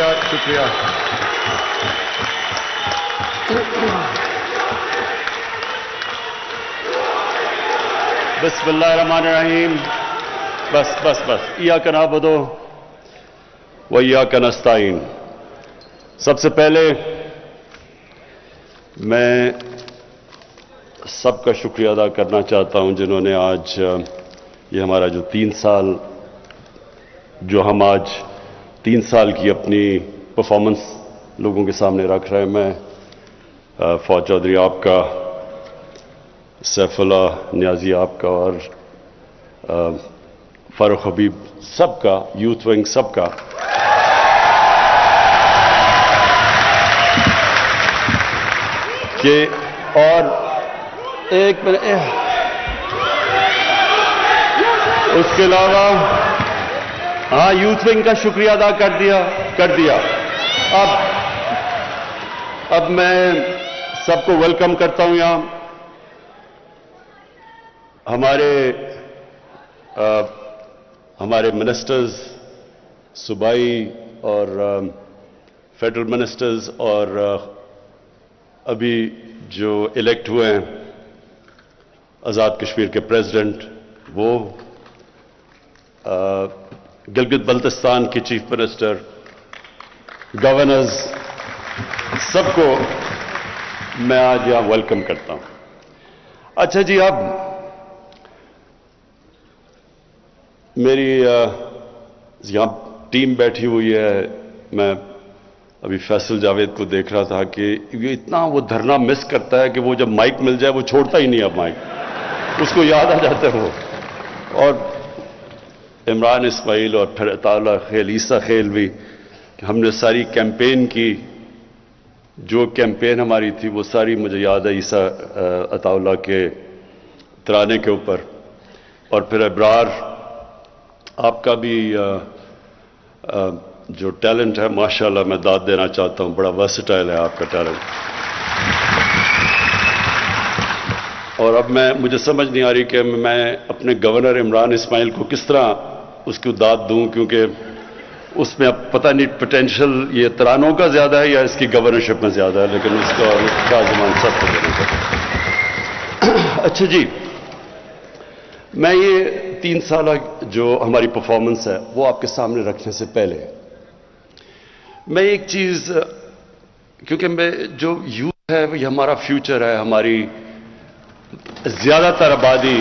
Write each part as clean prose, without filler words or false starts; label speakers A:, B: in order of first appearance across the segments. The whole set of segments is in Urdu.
A: شکریہ شکریہ. بسم اللہ الرحمن الرحیم. بس بس بس. ایاک نعبد و ایاک نستعین. سب سے پہلے میں سب کا شکریہ ادا کرنا چاہتا ہوں جنہوں نے آج یہ ہمارا جو 3 سال جو ہم آج 3 سال کی اپنی پرفارمنس لوگوں کے سامنے رکھ رہے ہیں. میں فواد چودھری آپ کا، سیف اللہ نیازی آپ کا، اور فاروق حبیب سب کا، یوتھ ونگ سب کا کہ اور ایک منٹ اس کے علاوہ ہاں یوتھ ونگ کا شکریہ ادا کر دیا. اب میں سب کو ویلکم کرتا ہوں یہاں. ہمارے منسٹرز، صوبائی اور فیڈرل منسٹرز، اور ابھی جو الیکٹ ہوئے ہیں آزاد کشمیر کے پریزیڈنٹ، وہ گلگت بلتستان کے چیف منسٹر، گورنرز، سب کو میں آج یہاں ویلکم کرتا ہوں. اچھا جی، اب میری یہاں ٹیم بیٹھی ہوئی ہے. میں ابھی فیصل جاوید کو دیکھ رہا تھا کہ یہ اتنا وہ دھرنا مس کرتا ہے کہ وہ جب مائک مل جائے وہ چھوڑتا ہی نہیں. اب مائک اس کو یاد آ جاتا ہے وہ. اور عمران اسماعیل اور پھر عطا اللہ خیل، عیسیٰ خیل بھی، ہم نے ساری کیمپین کی، جو کیمپین ہماری تھی وہ ساری مجھے یاد ہے عیسیٰ عطا اللہ کے ترانے کے اوپر. اور پھر ابرار آپ کا بھی جو ٹیلنٹ ہے ماشاءاللہ میں داد دینا چاہتا ہوں، بڑا ورسٹائل ہے آپ کا ٹیلنٹ. اور اب مجھے سمجھ نہیں آ رہی کہ میں اپنے گورنر عمران اسماعیل کو کس طرح اس کو داد دوں، کیونکہ اس میں اب پتہ نہیں پوٹینشیل یہ ترانوں کا زیادہ ہے یا اس کی گورنرشپ میں زیادہ ہے، لیکن اس کا کازمان سب کو دینا چاہتا. اچھا جی، میں یہ 3 سالہ جو ہماری پرفارمنس ہے وہ آپ کے سامنے رکھنے سے پہلے میں ایک چیز، کیونکہ جو یوتھ ہے یہ ہمارا فیوچر ہے، ہماری زیادہ تر آبادی،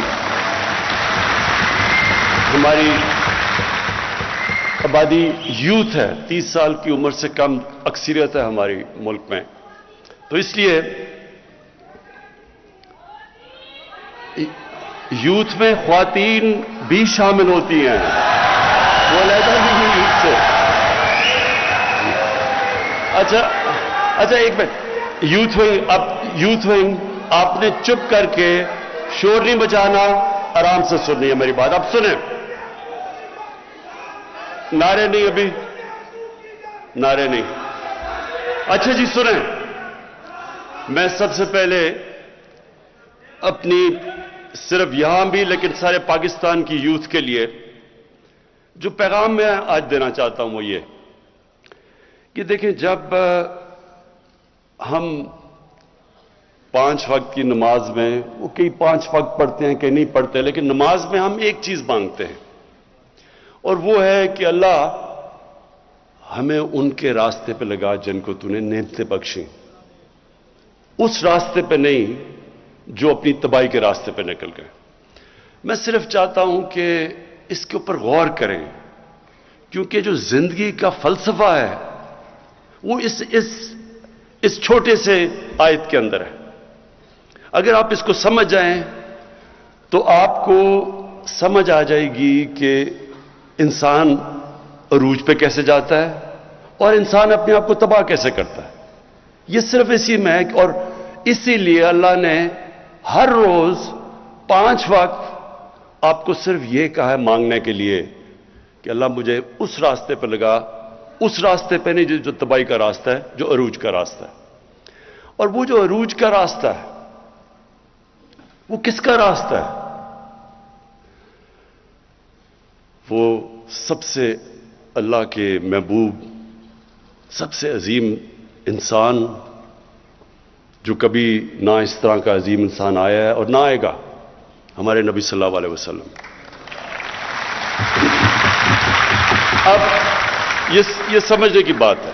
A: ہماری آبادی یوتھ ہے، 30 سال کی عمر سے کم اکثریت ہے ہماری ملک میں. تو اس لیے یوتھ میں خواتین بھی شامل ہوتی ہیں، وہ علیحدہ نہیں یوتھ سے. اچھا ایک منٹ. یوتھ ونگ آپ نے چپ کر کے شور نہیں بچانا، آرام سے سننی ہے میری بات. اب سنیں، نعرے نہیں، ابھی نعرے نہیں. اچھا جی سنیں، میں سب سے پہلے اپنی صرف یہاں بھی لیکن سارے پاکستان کی یوتھ کے لیے جو پیغام میں آج دینا چاہتا ہوں وہ یہ کہ دیکھیں، جب ہم 5 وقت کی نماز میں، وہ کئی 5 وقت پڑھتے ہیں کئی نہیں پڑھتے، لیکن نماز میں ہم ایک چیز مانگتے ہیں، اور وہ ہے کہ اللہ ہمیں ان کے راستے پہ لگا جن کو تو نے نعمتیں بخشیں، اس راستے پہ نہیں جو اپنی تباہی کے راستے پہ نکل گئے. میں صرف چاہتا ہوں کہ اس کے اوپر غور کریں، کیونکہ جو زندگی کا فلسفہ ہے وہ اس چھوٹے سے آیت کے اندر ہے. اگر آپ اس کو سمجھ جائیں تو آپ کو سمجھ آ جائے گی کہ انسان عروج پہ کیسے جاتا ہے اور انسان اپنے آپ کو تباہ کیسے کرتا ہے. یہ صرف اسی میں ہے، اور اسی لیے اللہ نے ہر روز 5 وقت آپ کو صرف یہ کہا ہے مانگنے کے لیے کہ اللہ مجھے اس راستے پہ لگا، اس راستے پہ نہیں جو تباہی کا راستہ ہے، جو عروج کا راستہ ہے. اور وہ جو عروج کا راستہ ہے وہ کس کا راستہ ہے؟ وہ سب سے اللہ کے محبوب سب سے عظیم انسان جو کبھی نہ اس طرح کا عظیم انسان آیا ہے اور نہ آئے گا، ہمارے نبی صلی اللہ علیہ وسلم۔ اب یہ سمجھنے کی بات ہے،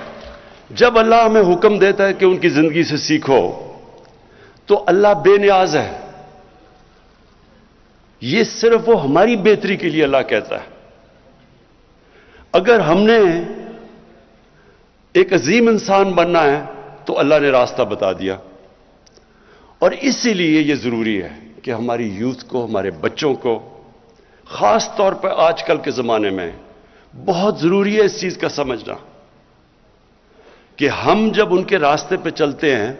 A: جب اللہ ہمیں حکم دیتا ہے کہ ان کی زندگی سے سیکھو تو اللہ بے نیاز ہے، یہ صرف وہ ہماری بہتری کے لیے اللہ کہتا ہے۔ اگر ہم نے ایک عظیم انسان بننا ہے تو اللہ نے راستہ بتا دیا، اور اسی لیے یہ ضروری ہے کہ ہماری یوتھ کو، ہمارے بچوں کو، خاص طور پر آج کل کے زمانے میں بہت ضروری ہے اس چیز کا سمجھنا کہ ہم جب ان کے راستے پہ چلتے ہیں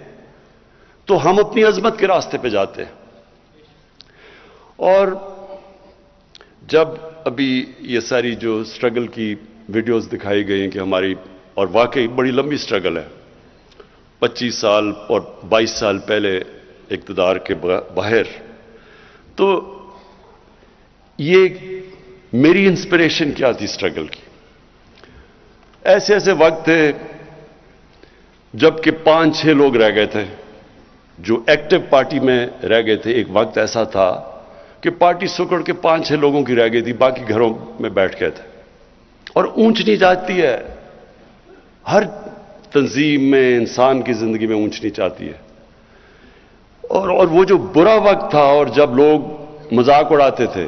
A: تو ہم اپنی عظمت کے راستے پہ جاتے ہیں۔ اور جب ابھی یہ ساری جو سٹرگل کی ویڈیوز دکھائی گئی ہیں کہ ہماری، اور واقعی بڑی لمبی سٹرگل ہے، 25 سال اور 22 سال پہلے اقتدار کے باہر، تو یہ میری انسپریشن کیا تھی سٹرگل کی؟ ایسے ایسے وقت تھے جب کہ 5-6 لوگ رہ گئے تھے جو ایکٹیو پارٹی میں رہ گئے تھے۔ ایک وقت ایسا تھا کہ پارٹی سکڑ کے 5-6 لوگوں کی رہ گئی تھی، باقی گھروں میں بیٹھ گئے تھے، اور اونچ نیچ آتی ہے، ہر تنظیم میں، انسان کی زندگی میں اونچ نیچ آتی ہے۔ اور وہ جو برا وقت تھا، اور جب لوگ مذاق اڑاتے تھے،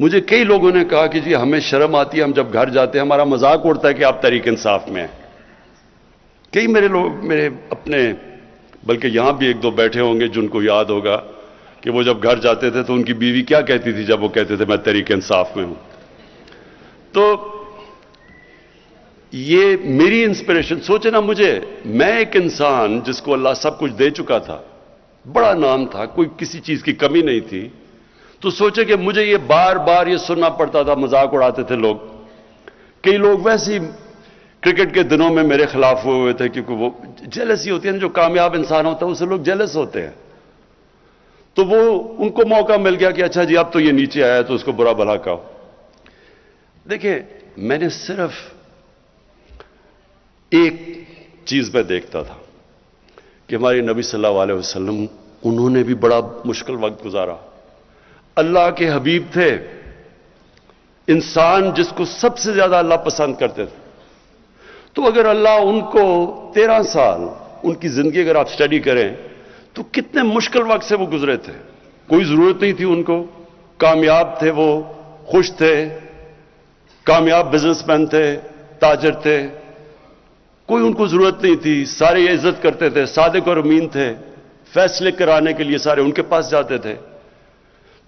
A: مجھے کئی لوگوں نے کہا کہ جی ہمیں شرم آتی ہے، ہم جب گھر جاتے ہیں ہمارا مذاق اڑتا ہے کہ آپ تحریک انصاف میں ہیں۔ کئی میرے اپنے، بلکہ یہاں بھی 1-2 بیٹھے ہوں گے جن کو یاد ہوگا کہ وہ جب گھر جاتے تھے تو ان کی بیوی کیا کہتی تھی جب وہ کہتے تھے میں تحریک انصاف میں ہوں۔ تو یہ میری انسپریشن، سوچے نا، میں ایک انسان جس کو اللہ سب کچھ دے چکا تھا، بڑا نام تھا، کوئی کسی چیز کی کمی نہیں تھی، تو سوچے کہ مجھے یہ بار بار یہ سننا پڑتا تھا، مذاق اڑاتے تھے لوگ۔ کئی لوگ ویسے ہی کرکٹ کے دنوں میں میرے خلاف ہوئے تھے، کیونکہ وہ جیلسی ہوتی ہے نا، جو کامیاب انسان ہوتا ہے اسے لوگ جیلس ہوتے ہیں، تو وہ ان کو موقع مل گیا کہ اچھا جی اب تو یہ نیچے آیا تو اس کو برا بھلا کہو۔ دیکھیں، میں نے صرف ایک چیز میں دیکھتا تھا کہ ہمارے نبی صلی اللہ علیہ وسلم، انہوں نے بھی بڑا مشکل وقت گزارا، اللہ کے حبیب تھے، انسان جس کو سب سے زیادہ اللہ پسند کرتے تھے، تو اگر اللہ ان کو 13 سال ان کی زندگی اگر آپ سٹڈی کریں تو کتنے مشکل وقت سے وہ گزرے تھے، کوئی ضرورت نہیں تھی ان کو، کامیاب تھے، وہ خوش تھے، کامیاب بزنس مین تھے، تاجر تھے، کوئی ان کو ضرورت نہیں تھی، سارے عزت کرتے تھے، صادق اور امین تھے، فیصلے کرانے کے لیے سارے ان کے پاس جاتے تھے۔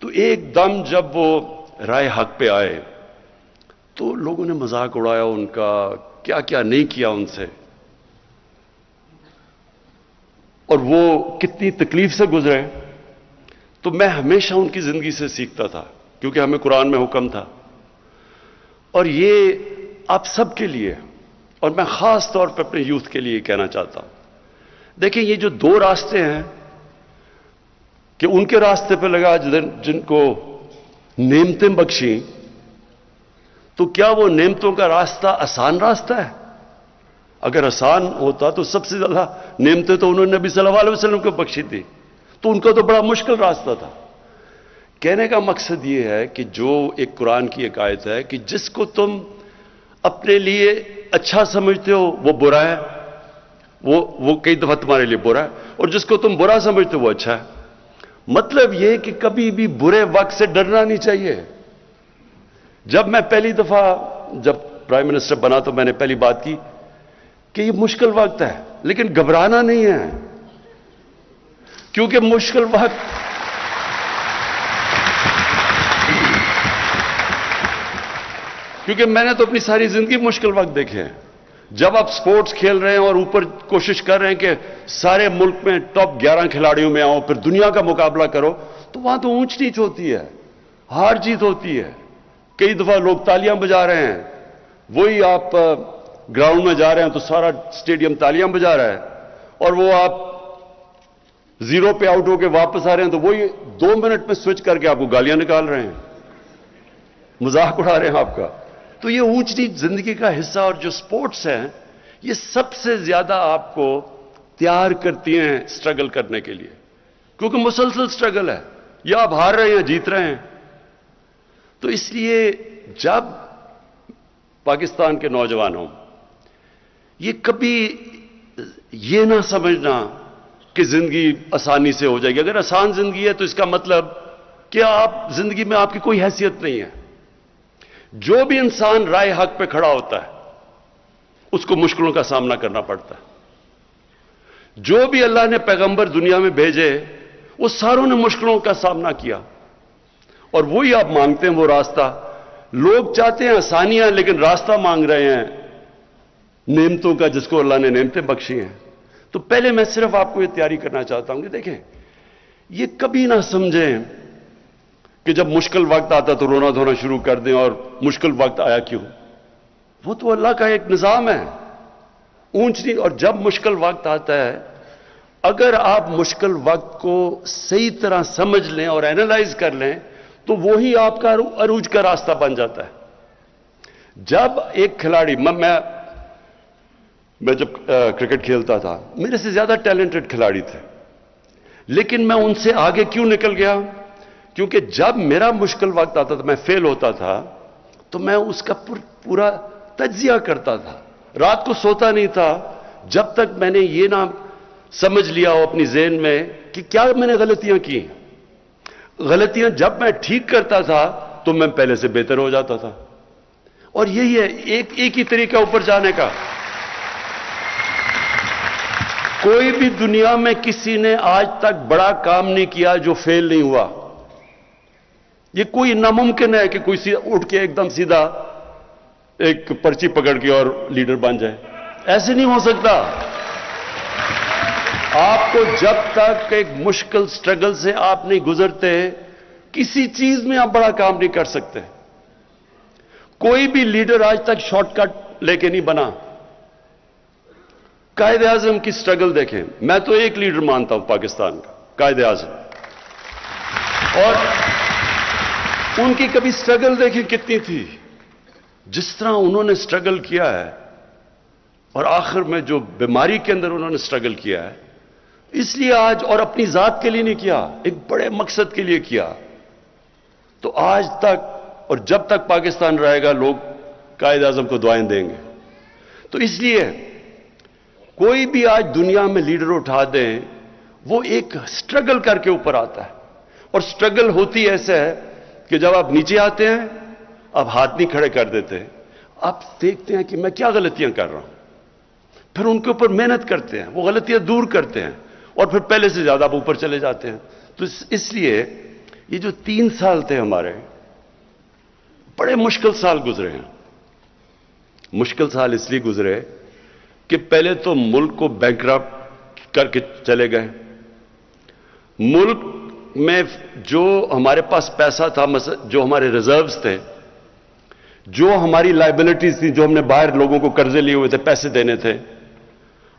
A: تو ایک دم جب وہ رائے حق پہ آئے تو لوگوں نے مذاق اڑایا ان کا، کیا کیا نہیں کیا ان سے، اور وہ کتنی تکلیف سے گزرے۔ تو میں ہمیشہ ان کی زندگی سے سیکھتا تھا، کیونکہ ہمیں قرآن میں حکم تھا، اور یہ آپ سب کے لیے، اور میں خاص طور پہ اپنے یوتھ کے لیے کہنا چاہتا ہوں۔ دیکھیں، یہ جو 2 راستے ہیں کہ ان کے راستے پہ لگا جن کو نعمتیں بخشیں، تو کیا وہ نعمتوں کا راستہ آسان راستہ ہے؟ اگر آسان ہوتا تو سب سے زیادہ نعمتیں تو انہوں نے نبی صلی اللہ علیہ وسلم کو بخشی تھی، تو ان کا تو بڑا مشکل راستہ تھا۔ کہنے کا مقصد یہ ہے کہ جو ایک قرآن کی ایک آیت ہے کہ جس کو تم اپنے لیے اچھا سمجھتے ہو وہ برا ہے، وہ کئی دفعہ تمہارے لیے برا ہے، اور جس کو تم برا سمجھتے ہو وہ اچھا ہے۔ مطلب یہ کہ کبھی بھی برے وقت سے ڈرنا نہیں چاہیے۔ جب میں پہلی دفعہ جب پرائم منسٹر بنا تو میں نے پہلی بات کی کہ یہ مشکل وقت ہے، لیکن گھبرانا نہیں ہے، کیونکہ مشکل وقت کیونکہ میں نے تو اپنی ساری زندگی مشکل وقت دیکھے ہیں۔ جب آپ سپورٹس کھیل رہے ہیں اور اوپر کوشش کر رہے ہیں کہ سارے ملک میں ٹاپ 11 کھلاڑیوں میں آؤ، پھر دنیا کا مقابلہ کرو، تو وہاں تو اونچ نیچ ہوتی ہے، ہار جیت ہوتی ہے، کئی دفعہ لوگ تالیاں بجا رہے ہیں، وہی آپ گراؤنڈ میں جا رہے ہیں تو سارا اسٹیڈیم تالیاں بجا رہا ہے، اور وہ آپ 0 پہ آؤٹ ہو کے واپس آ رہے ہیں تو وہی 2 منٹ میں سوئچ کر کے آپ کو گالیاں نکال رہے ہیں، مذاق اڑا رہے ہیں آپ کا۔ تو یہ اونچ نیچ زندگی کا حصہ، اور جو سپورٹس ہیں یہ سب سے زیادہ آپ کو تیار کرتی ہیں سٹرگل کرنے کے لیے، کیونکہ مسلسل سٹرگل ہے، یا آپ ہار رہے ہیں یا جیت رہے ہیں۔ تو اس لیے جب پاکستان کے نوجوانوں یہ کبھی یہ نہ سمجھنا کہ زندگی آسانی سے ہو جائے گی۔ اگر آسان زندگی ہے تو اس کا مطلب کہ آپ زندگی میں آپ کی کوئی حیثیت نہیں ہے۔ جو بھی انسان رائے حق پہ کھڑا ہوتا ہے اس کو مشکلوں کا سامنا کرنا پڑتا ہے۔ جو بھی اللہ نے پیغمبر دنیا میں بھیجے وہ ساروں نے مشکلوں کا سامنا کیا، اور وہی آپ مانگتے ہیں وہ راستہ۔ لوگ چاہتے ہیں آسانیاں، لیکن راستہ مانگ رہے ہیں نعمتوں کا، جس کو اللہ نے نعمتیں بخشی ہیں۔ تو پہلے میں صرف آپ کو یہ تیاری کرنا چاہتا ہوں کہ دیکھیں، یہ کبھی نہ سمجھیں کہ جب مشکل وقت آتا تو رونا دھونا شروع کر دیں اور مشکل وقت آیا کیوں۔ وہ تو اللہ کا ایک نظام ہے، اونچ نہیں۔ اور جب مشکل وقت آتا ہے، اگر آپ مشکل وقت کو صحیح طرح سمجھ لیں اور اینالائز کر لیں تو وہی آپ کا عروج کا راستہ بن جاتا ہے۔ جب ایک کھلاڑی، میں جب کرکٹ کھیلتا تھا، میرے سے زیادہ ٹیلنٹڈ کھلاڑی تھے، لیکن میں ان سے آگے کیوں نکل گیا؟ کیونکہ جب میرا مشکل وقت آتا تھا، میں فیل ہوتا تھا، تو میں اس کا پورا تجزیہ کرتا تھا، رات کو سوتا نہیں تھا جب تک میں نے یہ نہ سمجھ لیا ہو اپنی ذہن میں کہ کیا میں نے غلطیاں کی۔ غلطیاں جب میں ٹھیک کرتا تھا تو میں پہلے سے بہتر ہو جاتا تھا۔ اور یہی ہے ایک ہی طریقہ اوپر جانے کا۔ کوئی بھی دنیا میں کسی نے آج تک بڑا کام نہیں کیا جو فیل نہیں ہوا۔ یہ کوئی ناممکن ہے کہ کوئی اٹھ کے ایک دم سیدھا ایک پرچی پکڑ کے اور لیڈر بن جائے، ایسے نہیں ہو سکتا۔ آپ کو جب تک ایک مشکل سٹرگل سے آپ نہیں گزرتے، کسی چیز میں آپ بڑا کام نہیں کر سکتے۔ کوئی بھی لیڈر آج تک شارٹ کٹ لے کے نہیں بنا۔ قائد اعظم کی سٹرگل دیکھیں، میں تو ایک لیڈر مانتا ہوں پاکستان کا، قائد اعظم، اور ان کی کبھی سٹرگل دیکھیں کتنی تھی، جس طرح انہوں نے سٹرگل کیا ہے، اور آخر میں جو بیماری کے اندر انہوں نے سٹرگل کیا ہے، اس لیے آج، اور اپنی ذات کے لیے نہیں کیا، ایک بڑے مقصد کے لیے کیا۔ تو آج تک اور جب تک پاکستان رہے گا، لوگ قائد اعظم کو دعائیں دیں گے۔ تو اس لیے کوئی بھی آج دنیا میں لیڈر اٹھا دیں، وہ ایک سٹرگل کر کے اوپر آتا ہے، اور سٹرگل ہوتی ایسے ہے کہ جب آپ نیچے آتے ہیں، آپ ہاتھ نہیں کھڑے کر دیتے، آپ دیکھتے ہیں کہ میں کیا غلطیاں کر رہا ہوں، پھر ان کے اوپر محنت کرتے ہیں، وہ غلطیاں دور کرتے ہیں، اور پھر پہلے سے زیادہ آپ اوپر چلے جاتے ہیں۔ تو اس لیے یہ جو 3 سال تھے ہمارے، بڑے مشکل سال گزرے ہیں۔ مشکل سال اس لیے گزرے کہ پہلے تو ملک کو بینکرپٹ کر کے چلے گئے۔ ملک میں جو ہمارے پاس پیسہ تھا، جو ہمارے ریزروز تھے، جو ہماری لائبلٹیز تھی، جو ہم نے باہر لوگوں کو قرضے لیے ہوئے تھے، پیسے دینے تھے،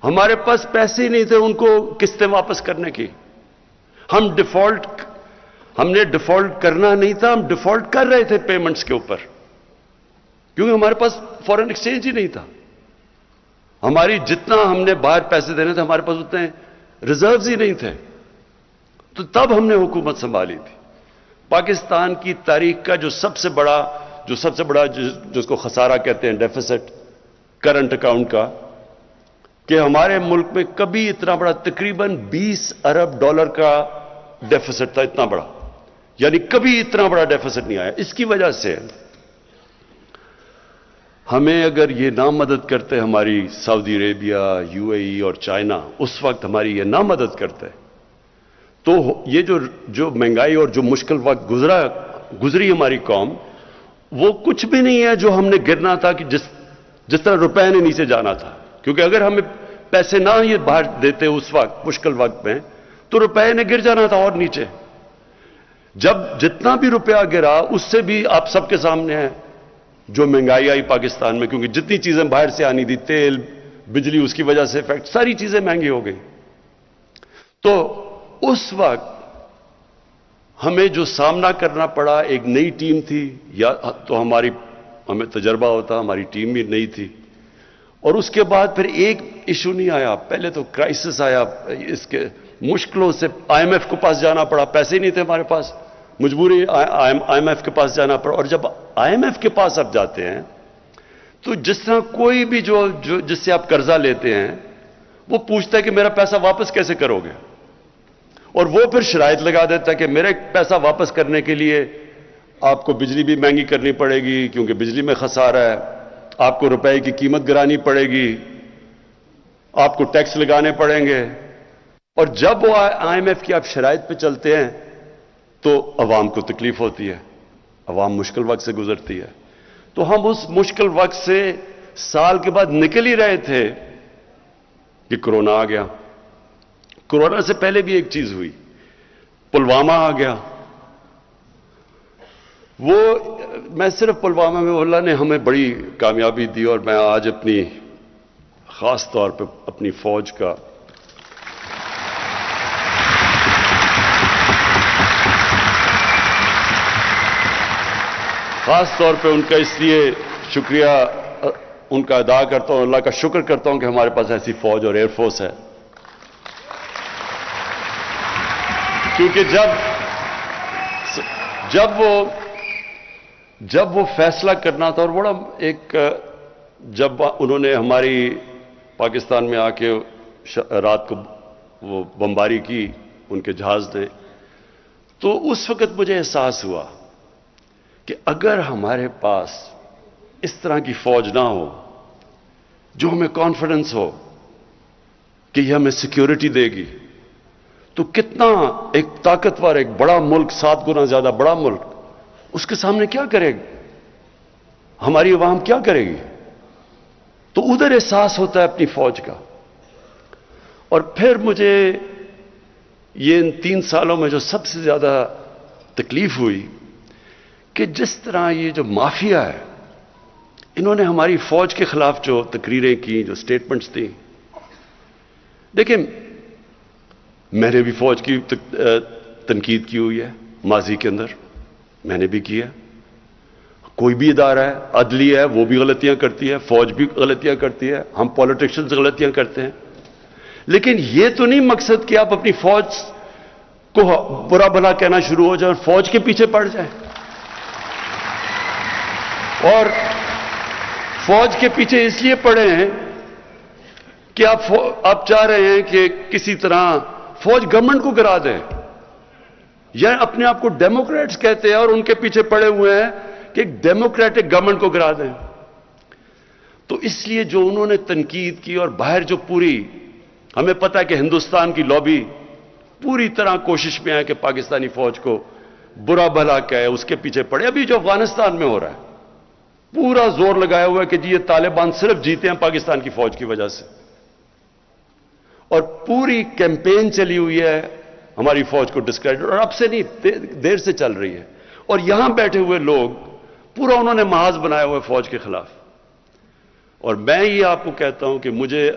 A: ہمارے پاس پیسے ہی نہیں تھے ان کو قسطیں واپس کرنے کی۔ ہم نے ڈیفالٹ کرنا نہیں تھا، ہم ڈیفالٹ کر رہے تھے پیمنٹس کے اوپر، کیونکہ ہمارے پاس فورن ایکسچینج ہی نہیں تھا۔ ہماری جتنا ہم نے باہر پیسے دینے تھے، ہمارے پاس اتنے ریزروز ہی نہیں تھے۔ تو تب ہم نے حکومت سنبھالی تھی۔ پاکستان کی تاریخ کا جو سب سے بڑا جس کو خسارہ کہتے ہیں، ڈیفیسٹ کرنٹ اکاؤنٹ کا، کہ ہمارے ملک میں کبھی اتنا بڑا، تقریباً 20 ارب ڈالر کا ڈیفیسٹ تھا، اتنا بڑا، یعنی کبھی اتنا بڑا ڈیفیسٹ نہیں آیا۔ اس کی وجہ سے ہمیں اگر یہ نہ مدد کرتے ہماری سعودی عربیہ، UAE اور چائنا، اس وقت ہماری یہ نہ مدد کرتے، تو یہ جو مہنگائی اور جو مشکل وقت گزری ہماری قوم، وہ کچھ بھی نہیں ہے جو ہم نے گرنا تھا، کہ جس طرح روپے نے نیچے جانا تھا۔ کیونکہ اگر ہمیں پیسے نہ یہ باہر دیتے اس وقت مشکل وقت میں، تو روپے نے گر جانا تھا اور نیچے۔ جب جتنا بھی روپیہ گرا، اس سے بھی آپ سب کے سامنے ہے جو مہنگائی آئی پاکستان میں، کیونکہ جتنی چیزیں باہر سے آنی تھی، تیل، بجلی، اس کی وجہ سے افیکٹ، ساری چیزیں مہنگی ہو گئی۔ تو اس وقت ہمیں جو سامنا کرنا پڑا، ایک نئی ٹیم تھی، یا تو ہمیں تجربہ ہوتا، ہماری ٹیم بھی نئی تھی، اور اس کے بعد پھر ایک ایشو نہیں آیا. پہلے تو کرائسس آیا, اس کے مشکلوں سے آئی ایم ایف کے پاس جانا پڑا, پیسے نہیں تھے ہمارے پاس, مجبوری آئی ایم ایف کے پاس جانا پڑا. اور جب آئی ایم ایف کے پاس آپ جاتے ہیں تو جس طرح کوئی بھی جو جس سے آپ قرضہ لیتے ہیں وہ پوچھتا ہے کہ میرا پیسہ واپس کیسے کرو گے, اور وہ پھر شرائط لگا دیتا ہے کہ میرا پیسہ واپس کرنے کے لیے آپ کو بجلی بھی مہنگی کرنی پڑے گی کیونکہ بجلی میں خسارہ ہے, آپ کو روپے کی قیمت گرانی پڑے گی, آپ کو ٹیکس لگانے پڑیں گے. اور جب وہ آئی ایم ایف کی آپ شرائط پہ چلتے ہیں تو عوام کو تکلیف ہوتی ہے, عوام مشکل وقت سے گزرتی ہے. تو ہم اس مشکل وقت سے سال کے بعد نکل ہی رہے تھے کہ کرونا آ گیا. کرونا سے پہلے بھی ایک چیز ہوئی, پلوامہ آ گیا. وہ میں صرف پلوامہ میں اللہ نے ہمیں بڑی کامیابی دی, اور میں آج اپنی خاص طور پہ اپنی فوج کا خاص طور پہ ان کا اس لیے شکریہ ان کا ادا کرتا ہوں, اللہ کا شکر کرتا ہوں کہ ہمارے پاس ایسی فوج اور ایئر فورس ہے. کیونکہ جب وہ فیصلہ کرنا تھا, اور بڑا ایک جب انہوں نے ہماری پاکستان میں آ کے رات کو وہ بمباری کی ان کے جہاز نے, تو اس وقت مجھے احساس ہوا کہ اگر ہمارے پاس اس طرح کی فوج نہ ہو جو ہمیں کانفیڈنس ہو کہ یہ ہمیں سیکیورٹی دے گی, تو کتنا ایک طاقتور, ایک بڑا ملک, 7 گنا زیادہ بڑا ملک, اس کے سامنے کیا کرے گی, ہماری عوام کیا کرے گی. تو ادھر احساس ہوتا ہے اپنی فوج کا. اور پھر مجھے یہ ان 3 سالوں میں جو سب سے زیادہ تکلیف ہوئی کہ جس طرح یہ جو مافیا ہے, انہوں نے ہماری فوج کے خلاف جو تقریریں کی, جو سٹیٹمنٹس دی. دیکھیں, میں نے بھی فوج کی تنقید کی ہوئی ہے ماضی کے اندر, میں نے بھی کی ہے. کوئی بھی ادارہ ہے, عدلیہ ہے, وہ بھی غلطیاں کرتی ہے, فوج بھی غلطیاں کرتی ہے, ہم پولیٹیشنز غلطیاں کرتے ہیں. لیکن یہ تو نہیں مقصد کہ آپ اپنی فوج کو برا بھلا کہنا شروع ہو جائیں اور فوج کے پیچھے پڑ جائیں. اور فوج کے پیچھے اس لیے پڑے ہیں کہ آپ چاہ رہے ہیں کہ کسی طرح فوج گورنمنٹ کو گرا دے, یا اپنے آپ کو ڈیموکریٹس کہتے ہیں اور ان کے پیچھے پڑے ہوئے ہیں کہ ایک ڈیموکریٹک گورنمنٹ کو گرا دیں. تو اس لیے جو انہوں نے تنقید کی, اور باہر جو پوری ہمیں پتہ ہے کہ ہندوستان کی لابی پوری طرح کوشش میں ہے کہ پاکستانی فوج کو برا بھلا کہے, اس کے پیچھے پڑے. ابھی جو افغانستان میں ہو رہا ہے, پورا زور لگایا ہوا ہے کہ جی یہ طالبان صرف جیتے ہیں پاکستان کی فوج کی وجہ سے, اور پوری کیمپین چلی ہوئی ہے ہماری فوج کو ڈسکریڈٹ, اور اب سے نہیں دیر سے چل رہی ہے. اور یہاں بیٹھے ہوئے لوگ پورا انہوں نے محاذ بنایا ہوا ہے فوج کے خلاف. اور میں یہ آپ کو کہتا ہوں کہ مجھے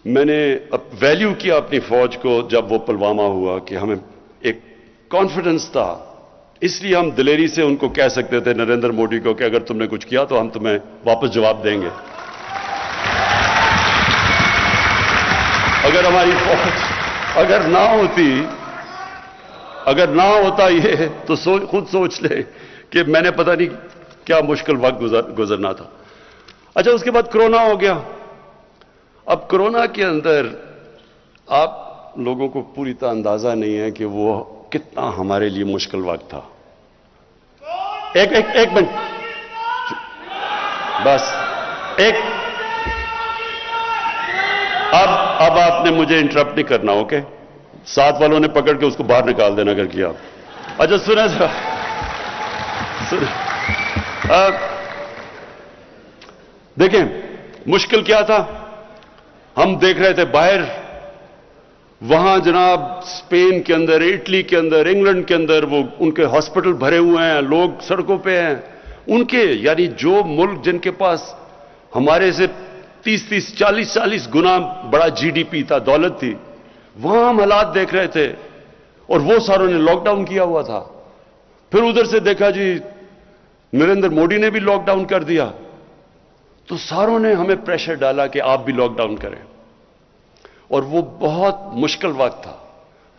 A: میں نے ویلیو کیا اپنی فوج کو جب وہ پلوامہ ہوا, کہ ہمیں ایک کانفیڈنس تھا, اس لیے ہم دلیری سے ان کو کہہ سکتے تھے, نریندر مودی کو, کہ اگر تم نے کچھ کیا تو ہم تمہیں واپس جواب دیں گے. اگر ہماری فوج اگر نہ ہوتا یہ, تو خود سوچ لے کہ میں نے پتہ نہیں کیا مشکل وقت گزرنا تھا. اچھا, اس کے بعد کرونا ہو گیا. اب کرونا کے اندر آپ لوگوں کو پوری طرح اندازہ نہیں ہے کہ وہ کتنا ہمارے لیے مشکل وقت تھا. ایک منٹ بس, اب آپ نے مجھے انٹرپٹ نہیں کرنا, اوکے؟ ساتھ والوں نے پکڑ کے اس کو باہر نکال دینا اگر کیا. اچھا سنیں ذرا, دیکھیں مشکل کیا تھا. ہم دیکھ رہے تھے باہر, وہاں جناب اسپین کے اندر, اٹلی کے اندر, انگلینڈ کے اندر وہ ان کے ہاسپٹل بھرے ہوئے ہیں, لوگ سڑکوں پہ ہیں. ان کے یعنی جو ملک جن کے پاس ہمارے سے 30-40 گنا بڑا جی ڈی پی تھا, دولت تھی, وہاں ہم حالات دیکھ رہے تھے, اور وہ ساروں نے لاک ڈاؤن کیا ہوا تھا. پھر ادھر سے دیکھا جی نریندر مودی نے بھی لاک ڈاؤن کر دیا. تو ساروں نے ہمیں پریشر ڈالا کہ آپ بھی لاک ڈاؤن کریں، اور وہ بہت مشکل وقت تھا۔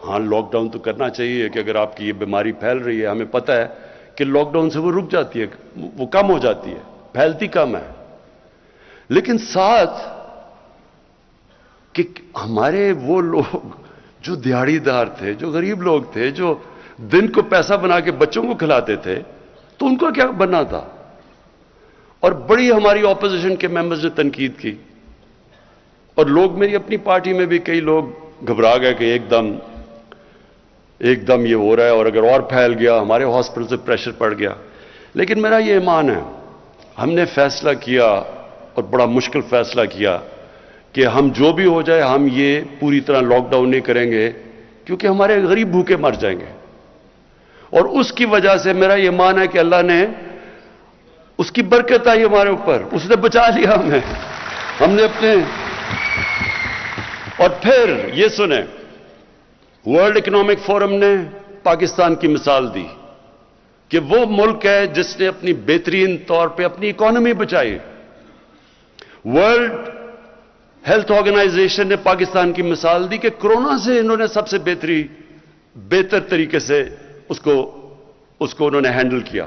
A: ہاں لاک ڈاؤن تو کرنا چاہیے کہ اگر آپ کی یہ بیماری پھیل رہی ہے، ہمیں پتہ ہے کہ لاک ڈاؤن سے وہ رک جاتی ہے، وہ کم ہو جاتی ہے، پھیلتی کم ہے، لیکن ساتھ کہ ہمارے وہ لوگ جو دیہڑی دار تھے، جو غریب لوگ تھے، جو دن کو پیسہ بنا کے بچوں کو کھلاتے تھے، تو ان کو کیا بننا تھا؟ اور بڑی ہماری اپوزیشن کے ممبرز نے تنقید کی، اور لوگ میری اپنی پارٹی میں بھی کئی لوگ گھبرا گئے کہ ایک دم یہ ہو رہا ہے، اور اگر اور پھیل گیا ہمارے ہاسپٹل سے پریشر پڑ گیا۔ لیکن میرا یہ ایمان ہے، ہم نے فیصلہ کیا اور بڑا مشکل فیصلہ کیا کہ ہم جو بھی ہو جائے ہم یہ پوری طرح لاک ڈاؤن نہیں کریں گے، کیونکہ ہمارے غریب بھوکے مر جائیں گے۔ اور اس کی وجہ سے میرا یہ ایمان ہے کہ اللہ نے اس کی برکت آئی ہمارے اوپر، اس نے بچا لیا ہمیں، ہم نے اپنے۔ اور پھر یہ سنیں، ورلڈ اکنامک فورم نے پاکستان کی مثال دی کہ وہ ملک ہے جس نے اپنی بہترین طور پہ اپنی اکانومی بچائی۔ ورلڈ ہیلتھ آرگنائزیشن نے پاکستان کی مثال دی کہ کورونا سے انہوں نے سب سے بہتر طریقے سے اس کو انہوں نے ہینڈل کیا۔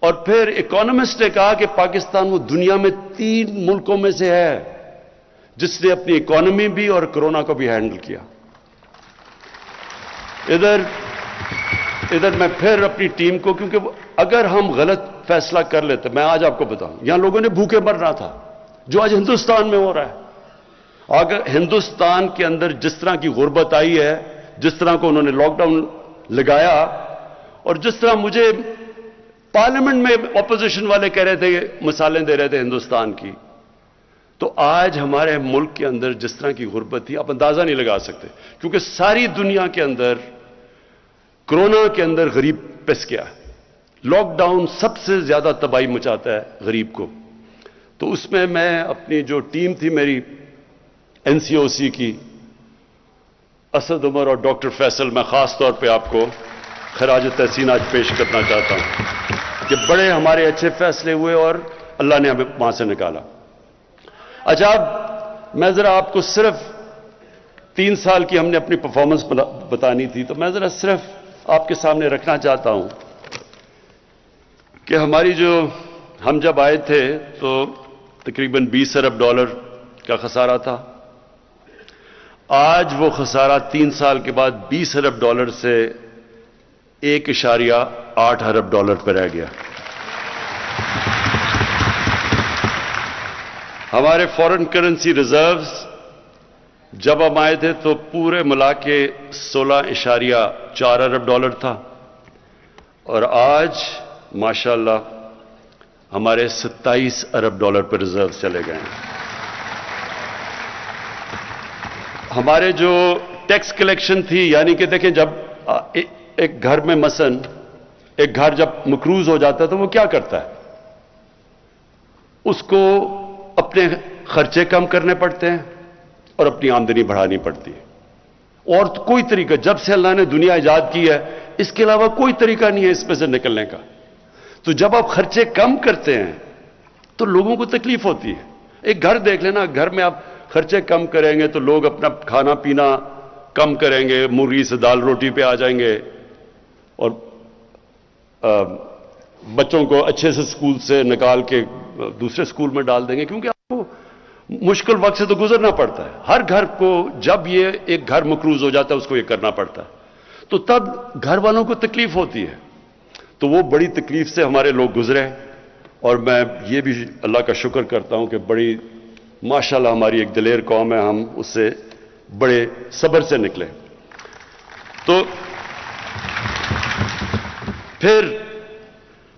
A: اور پھر اکانومسٹ نے کہا کہ پاکستان وہ دنیا میں 3 ملکوں میں سے ہے جس نے اپنی اکانومی بھی اور کورونا کو بھی ہینڈل کیا۔ ادھر میں پھر اپنی ٹیم کو، کیونکہ اگر ہم غلط فیصلہ کر لیتے، میں آج آپ کو بتاؤں، یہاں لوگوں نے بھوکے مرنا تھا، جو آج ہندوستان میں ہو رہا ہے۔ اگر ہندوستان کے اندر جس طرح کی غربت آئی ہے، جس طرح کو انہوں نے لاک ڈاؤن لگایا، اور جس طرح مجھے پارلیمنٹ میں اپوزیشن والے کہہ رہے تھے، مثالیں دے رہے تھے ہندوستان کی، تو آج ہمارے ملک کے اندر جس طرح کی غربت تھی آپ اندازہ نہیں لگا سکتے، کیونکہ ساری دنیا کے اندر کورونا کے اندر غریب پس گیا۔ لاک ڈاؤن سب سے زیادہ تباہی مچاتا ہے غریب کو۔ تو اس میں اپنی جو ٹیم تھی میری این سی او سی کی، اسد عمر اور ڈاکٹر فیصل، میں خاص طور پہ آپ کو خراج تحسین آج پیش کرنا چاہتا ہوں کہ بڑے ہمارے اچھے فیصلے ہوئے اور اللہ نے ہمیں وہاں سے نکالا۔ اچھا، میں ذرا آپ کو صرف 3 سال کی ہم نے اپنی پرفارمنس بتانی تھی، تو میں ذرا صرف آپ کے سامنے رکھنا چاہتا ہوں کہ ہم جب آئے تھے تو تقریباً $20 ارب کا خسارہ تھا۔ آج وہ خسارہ 3 سال کے بعد $20 ارب سے $1.8 ارب پہ رہ گیا۔ ہمارے فورن کرنسی ریزروز جب ہم آئے تھے تو پورے ملا کے $16.4 ارب تھا، اور آج ماشاءاللہ ہمارے $27 ارب پہ ریزرو چلے گئے ہیں۔ ہمارے جو ٹیکس کلیکشن تھی، یعنی کہ دیکھیں، جب ایک گھر میں مثلاً ایک گھر جب مقروض ہو جاتا ہے تو وہ کیا کرتا ہے؟ اس کو اپنے خرچے کم کرنے پڑتے ہیں اور اپنی آمدنی بڑھانی پڑتی ہے، اور کوئی طریقہ، جب سے اللہ نے دنیا ایجاد کی ہے اس کے علاوہ کوئی طریقہ نہیں ہے اس میں سے نکلنے کا۔ تو جب آپ خرچے کم کرتے ہیں تو لوگوں کو تکلیف ہوتی ہے۔ ایک گھر دیکھ لینا، گھر میں آپ خرچے کم کریں گے تو لوگ اپنا کھانا پینا کم کریں گے، مرغی سے دال روٹی پہ آ جائیں گے، اور بچوں کو اچھے سے اسکول سے نکال کے دوسرے اسکول میں ڈال دیں گے، کیونکہ آپ کو مشکل وقت سے تو گزرنا پڑتا ہے۔ ہر گھر کو جب یہ ایک گھر مقروض ہو جاتا ہے اس کو یہ کرنا پڑتا ہے، تو تب گھر والوں کو تکلیف ہوتی ہے۔ تو وہ بڑی تکلیف سے ہمارے لوگ گزرے، اور میں یہ بھی اللہ کا شکر کرتا ہوں کہ بڑی ماشاءاللہ ہماری ایک دلیر قوم ہے، ہم اس سے بڑے صبر سے نکلے۔ تو پھر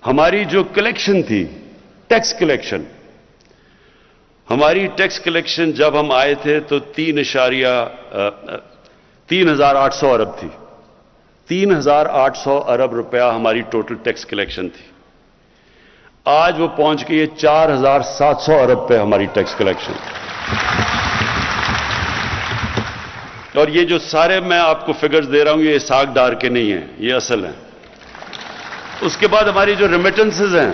A: ہماری جو کلیکشن تھی، ٹیکس کلیکشن، ہماری ٹیکس کلیکشن جب ہم آئے تھے تو 3,800 ارب تھی۔ 3,800 ارب روپیہ ہماری ٹوٹل ٹیکس کلیکشن تھی۔ آج وہ پہنچ گئی ہے 4,700 ارب پہ ہماری ٹیکس کلیکشن۔ اور یہ جو سارے میں آپ کو فگرز دے رہا ہوں یہ اسحاق ڈار کے نہیں ہیں، یہ اصل ہیں۔ اس کے بعد ہماری جو ریمیٹنسز ہیں،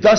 A: 10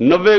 A: 90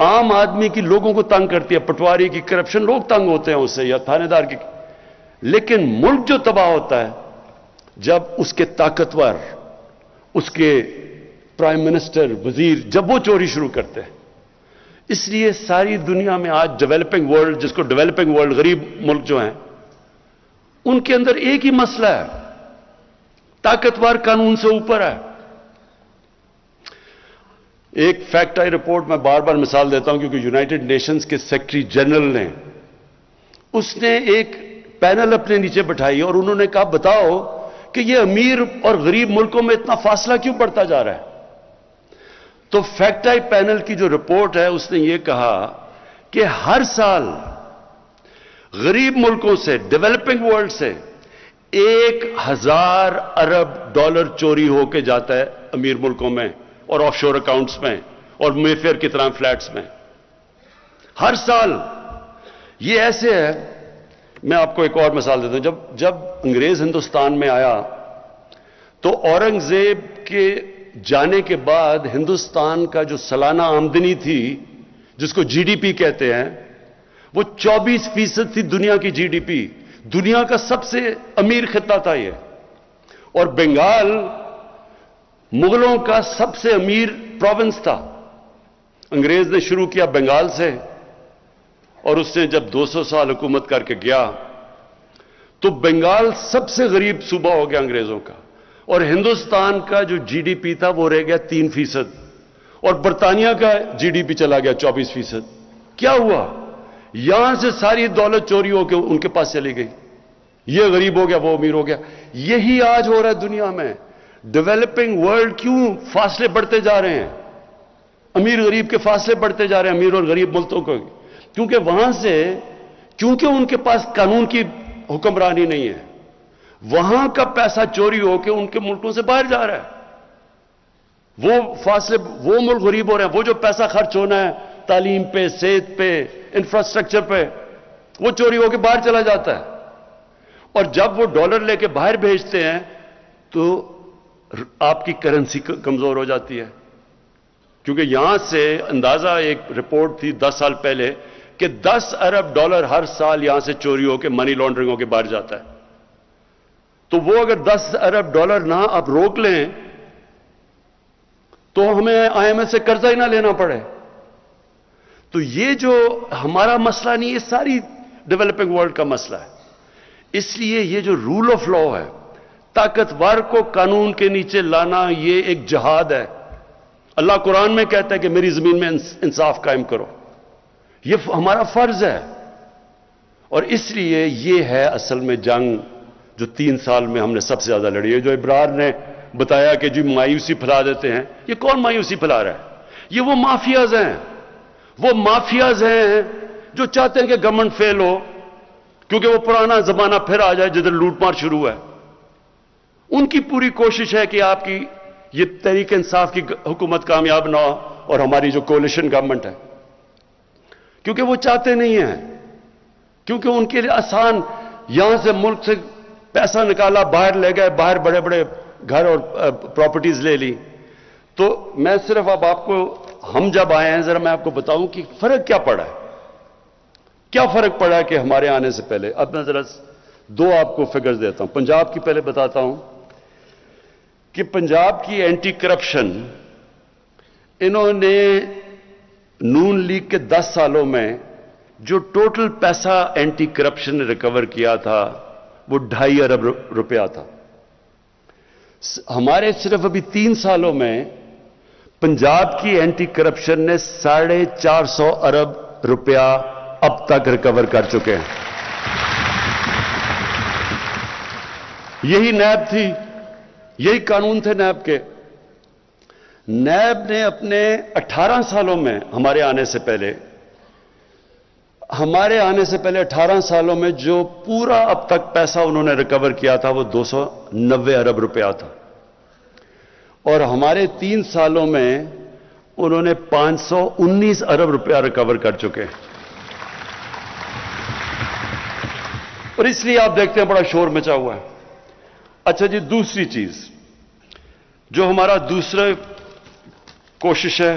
A: عام آدمی کی لوگوں کو تنگ کرتی ہے، پٹواری کی کرپشن، لوگ تنگ ہوتے ہیں اس سے، یا تھانے دار کی. لیکن ملک جو تباہ ہوتا ہے جب اس کے طاقتور، اس کے پرائم منسٹر، وزیر، جب وہ چوری شروع کرتے ہیں. اس لیے ساری دنیا میں آج ڈیولپنگ ورلڈ، جس کو ڈیولپنگ ورلڈ، غریب ملک جو ہیں، ان کے اندر ایک ہی مسئلہ ہے، طاقتور قانون سے اوپر ہے. ایک فیکٹ آئی رپورٹ میں بار بار مثال دیتا ہوں کیونکہ یونائٹڈ نیشنز کے سیکرٹری جنرل نے، اس نے ایک پینل اپنے نیچے بٹھائی اور انہوں نے کہا بتاؤ کہ یہ امیر اور غریب ملکوں میں اتنا فاصلہ کیوں بڑھتا جا رہا ہے. تو فیکٹ آئی پینل کی جو رپورٹ ہے اس نے یہ کہا کہ ہر سال غریب ملکوں سے، ڈیولپنگ ورلڈ سے 1000 ارب ڈالر چوری ہو کے جاتا ہے امیر ملکوں میں اور آف شور اکاؤنٹس میں اور مے فیئر کی طرح فلیٹس میں. ہر سال یہ ایسے ہے. میں آپ کو ایک اور مثال دیتا ہوں. جب انگریز ہندوستان میں آیا تو اورنگزیب کے جانے کے بعد ہندوستان کا جو سالانہ آمدنی تھی، جس کو جی ڈی پی کہتے ہیں، وہ 24% تھی دنیا کی جی ڈی پی. دنیا کا سب سے امیر خطہ تھا یہ. اور بنگال مغلوں کا سب سے امیر پروونس تھا. انگریز نے شروع کیا بنگال سے، اور اس نے جب 200 سال حکومت کر کے گیا تو بنگال سب سے غریب صوبہ ہو گیا انگریزوں کا. اور ہندوستان کا جو جی ڈی پی تھا وہ رہ گیا 3%، اور برطانیہ کا جی ڈی پی چلا گیا 24%. کیا ہوا؟ یہاں سے ساری دولت چوری ہو کے ان کے پاس چلی گئی. یہ غریب ہو گیا، وہ امیر ہو گیا. یہی آج ہو رہا ہے دنیا میں. ڈیولپنگ ورلڈ کیوں فاصلے بڑھتے جا رہے ہیں؟ امیر غریب کے فاصلے بڑھتے جا رہے ہیں، امیر اور غریب ملکوں کو. کیونکہ وہاں سے، کیونکہ ان کے پاس قانون کی حکمرانی نہیں ہے، وہاں کا پیسہ چوری ہو کے ان کے ملکوں سے باہر جا رہا ہے. وہ فاصلے، وہ ملک غریب ہو رہے ہیں. وہ جو پیسہ خرچ ہونا ہے تعلیم پہ، صحت پہ، انفراسٹرکچر پہ، وہ چوری ہو کے باہر چلا جاتا ہے. اور جب وہ ڈالر لے کے باہر بھیجتے ہیں تو آپ کی کرنسی کمزور ہو جاتی ہے. کیونکہ یہاں سے اندازہ، ایک رپورٹ تھی 10 سال پہلے کہ 10 ارب ڈالر ہر سال یہاں سے چوری ہو کے، منی لانڈرنگ ہو کے باہر جاتا ہے. تو وہ اگر 10 ارب ڈالر نہ آپ روک لیں تو ہمیں آئی ایم ایف سے قرضہ ہی نہ لینا پڑے. تو یہ جو ہمارا مسئلہ نہیں، یہ ساری ڈیولپنگ ورلڈ کا مسئلہ ہے. اس لیے یہ جو رول آف لا ہے، طاقتور کو قانون کے نیچے لانا، یہ ایک جہاد ہے. اللہ قرآن میں کہتا ہے کہ میری زمین میں انصاف قائم کرو. یہ ہمارا فرض ہے. اور اس لیے یہ ہے اصل میں جنگ جو 3 سال میں ہم نے سب سے زیادہ لڑی ہے. جو ابرار نے بتایا کہ جی مایوسی پھیلا دیتے ہیں، یہ کون مایوسی پھیلا رہا ہے؟ یہ وہ مافیاز ہیں. وہ مافیاز ہیں جو چاہتے ہیں کہ گورنمنٹ فیل ہو، کیونکہ وہ پرانا زمانہ پھر آ جائے جدھر لوٹ مار شروع ہے. ان کی پوری کوشش ہے کہ آپ کی یہ تحریک انصاف کی حکومت کامیاب نہ ہو اور ہماری جو کولیشن گورنمنٹ ہے، کیونکہ وہ چاہتے نہیں ہیں. کیونکہ ان کے لیے آسان، یہاں سے ملک سے پیسہ نکالا، باہر لے گئے، باہر بڑے بڑے گھر اور پراپرٹیز لے لی. تو میں صرف اب آپ کو، ہم جب آئے ہیں ذرا میں آپ کو بتاؤں کہ فرق کیا پڑا ہے. کیا فرق پڑا ہے کہ ہمارے آنے سے پہلے. اب میں ذرا 2 آپ کو فگرز دیتا ہوں. پنجاب کی پہلے بتاتا ہوں کہ پنجاب کی اینٹی کرپشن، انہوں نے نون لیگ کے 10 سالوں میں جو ٹوٹل پیسہ اینٹی کرپشن نے ریکور کیا تھا وہ 2.5 ارب روپیہ تھا. ہمارے صرف ابھی 3 سالوں میں پنجاب کی اینٹی کرپشن نے 450 ارب روپیہ اب تک ریکور کر چکے ہیں. یہی نیب تھی، یہی قانون تھے نیب کے. نیب نے اپنے 18 سالوں میں، ہمارے آنے سے پہلے 18 سالوں میں جو پورا اب تک پیسہ انہوں نے ریکور کیا تھا وہ 290 ارب روپیہ تھا. اور ہمارے 3 سالوں میں انہوں نے 519 ارب روپیہ ریکور کر چکے ہیں. اور اس لیے آپ دیکھتے ہیں بڑا شور مچا ہوا ہے. اچھا جی، دوسری چیز جو ہمارا دوسرا کوشش ہے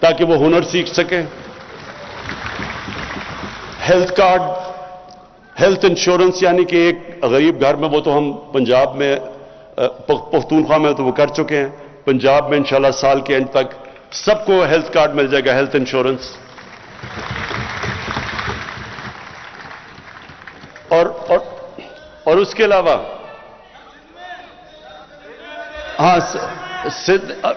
A: تاکہ وہ ہنر سیکھ سکیں. ہیلتھ کارڈ، ہیلتھ انشورنس، یعنی کہ ایک غریب گھر میں، وہ تو ہم پنجاب میں پختونخوا میں تو وہ کر چکے ہیں، پنجاب میں انشاءاللہ سال کے اینڈ تک سب کو ہیلتھ کارڈ مل جائے گا، ہیلتھ انشورنس. اور اس کے علاوہ ہاں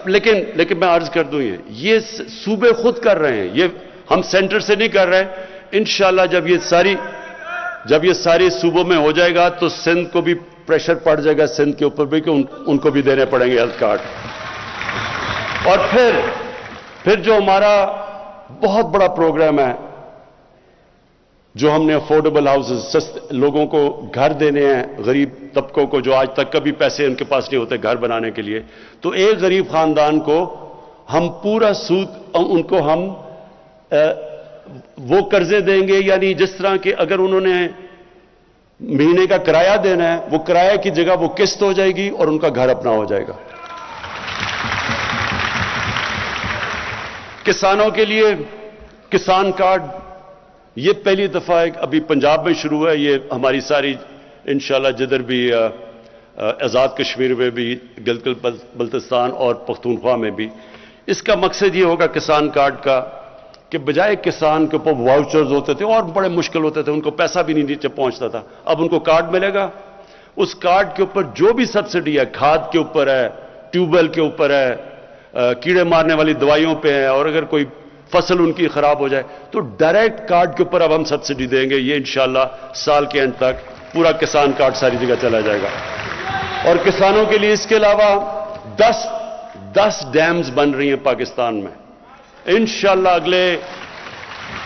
A: لیکن میں عرض کر دوں، یہ صوبے خود کر رہے ہیں، یہ ہم سینٹر سے نہیں کر رہے. انشاءاللہ جب یہ ساری صوبوں میں ہو جائے گا تو سندھ کو بھی پریشر پڑ جائے گا، سندھ کے اوپر بھی، کہ ان کو بھی دینے پڑیں گے ہیلتھ کارڈ. اور پھر جو ہمارا بہت بڑا پروگرام ہے، جو ہم نے افورڈیبل ہاؤسز، لوگوں کو گھر دینے ہیں، غریب طبقوں کو جو آج تک کبھی پیسے ان کے پاس نہیں ہوتے گھر بنانے کے لیے، تو ایک غریب خاندان کو ہم پورا سود ان کو ہم وہ قرضے دیں گے، یعنی جس طرح کہ اگر انہوں نے مہینے کا کرایہ دینا ہے، وہ کرایہ کی جگہ وہ قسط ہو جائے گی اور ان کا گھر اپنا ہو جائے گا. کسانوں کے لیے کسان کارڈ، یہ پہلی دفعہ ابھی پنجاب میں شروع ہے، یہ ہماری ساری انشاءاللہ جدھر بھی آزاد کشمیر میں بھی، گلگت بلتستان اور پختونخوا میں بھی، اس کا مقصد یہ ہوگا کسان کارڈ کا کہ بجائے کسان کے اوپر واؤچرز ہوتے تھے اور بڑے مشکل ہوتے تھے، ان کو پیسہ بھی نہیں نیچے پہنچتا تھا، اب ان کو کارڈ ملے گا. اس کارڈ کے اوپر جو بھی سبسڈی ہے، کھاد کے اوپر ہے، ٹیوب ویل کے اوپر ہے، کیڑے مارنے والی دوائیوں پہ ہے، اور اگر کوئی فصل ان کی خراب ہو جائے تو ڈائریکٹ کارڈ کے اوپر اب ہم سبسڈی دیں گے. یہ انشاءاللہ سال کے اینڈ تک پورا کسان کارڈ ساری جگہ چلا جائے گا. اور کسانوں کے لیے اس کے علاوہ 10 ڈیمز بن رہی ہیں پاکستان میں. انشاءاللہ